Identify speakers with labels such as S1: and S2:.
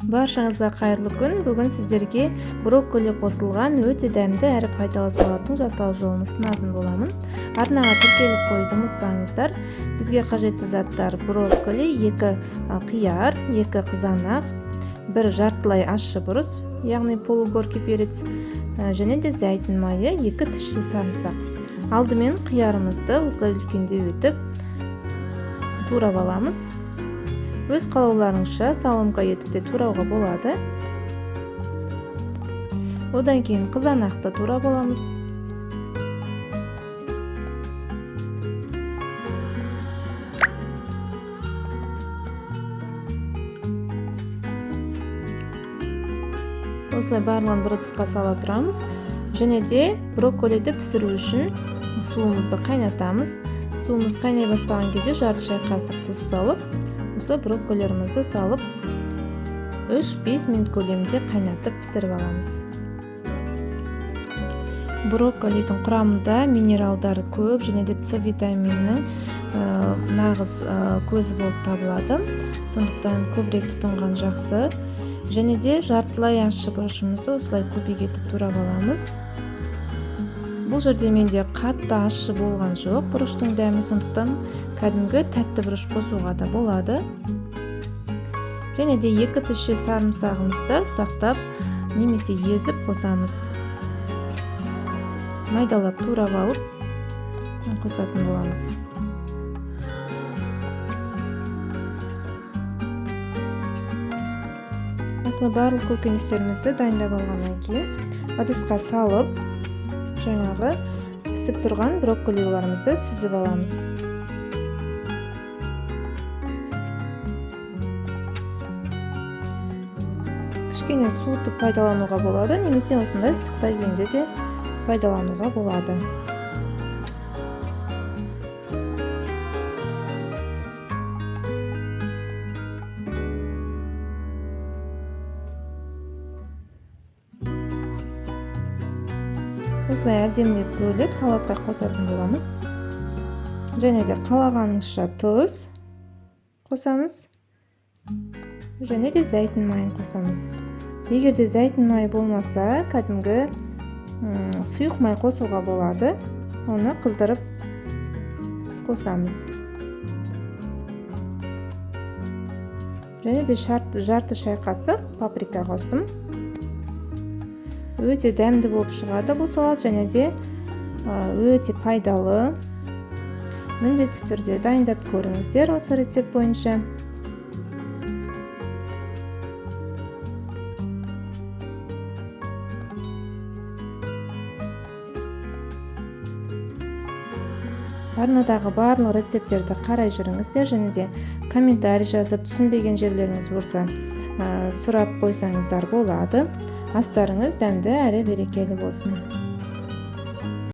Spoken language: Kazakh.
S1: Баршаңызға қайырлы күн. Бүгін сіздерге брокколи қосылған өте дәмді әрі пайдалы салаттың жасау жолын ұсынатын боламын. Арнаға тіркеліп қоюды ұмытпаңыздар. Бізге қажетті заттар: брокколи, 2 қияр, 2 қызанақ, 1 жартылай ащы бұрыс, яғни полугоркий перец, және де зәйтүн майы, 2 тісші сарымсақ. Алдымен қиярымызды осылай үлкендеу етіп турап аламыз. Өз қалауларыңызша салымға етіп те турауға болады. Одан кейін қызанақты турап аламыз. Осылай барлығын бір ыдысқа сала тұрамыз. Және де брокколиді пісіру үшін суымызды қайнатамыз. Суымыз қайнай бастаған кезде жарты шай қасық тұз салып, осылай брокколилерімізді салып 3-5 минут көлемінде қайнатып пісіріп аламыз. Брокколидің құрамында минералдары көп және де С витаминінің нағыз көзі болып табылады. Сондықтан көбірек тұтынған жақсы. Және де жартылай ащы бұрышымызды осылай көбейтіп турап аламыз. Бұл жерде менде қатты ащы болған жоқ бұрыштың дәмі, сондықтан кәдімгі тәтті бұрыш қосуға да болады. Және де 2 тісші сарымсағымызды ұсақтап немесе езіп қосамыз. Майдалап турап алып қосатын боламыз. Осылай барлық көкөністерімізді дайындап алғаннан кейін ыдысқа салып, жаңағы пісіп тұрған брокколиларымызды сүзіп аламыз. Кішкене суытып пайдалануға болады, немесе осындай ыстықта күйінде де пайдалануға болады. Осылай әдемілеп бөліп салатқа қосатын боламыз. Және де қалағаныңызша тұз қосамыз. Және де зәйтүн майын қосамыз. Егер де зәйтүн майы болмаса, кәдімгі сұйық май қосуға болады. Оны қыздырып қосамыз. Және де жарты шай қасық паприка қостым. Өте дәмді болып шығады бұл салат, және де өте пайдалы. Міндетті түрде дайындап көріңіздер осы рецепт бойынша. Арнадағы барлық рецепттерді қарай жүріңіздер, және де комментарий жазып, түсінбеген жерлеріңіз болса сұрап қойсаңыздар болады. Астарыңыз дәмді әрі берекелі болсын.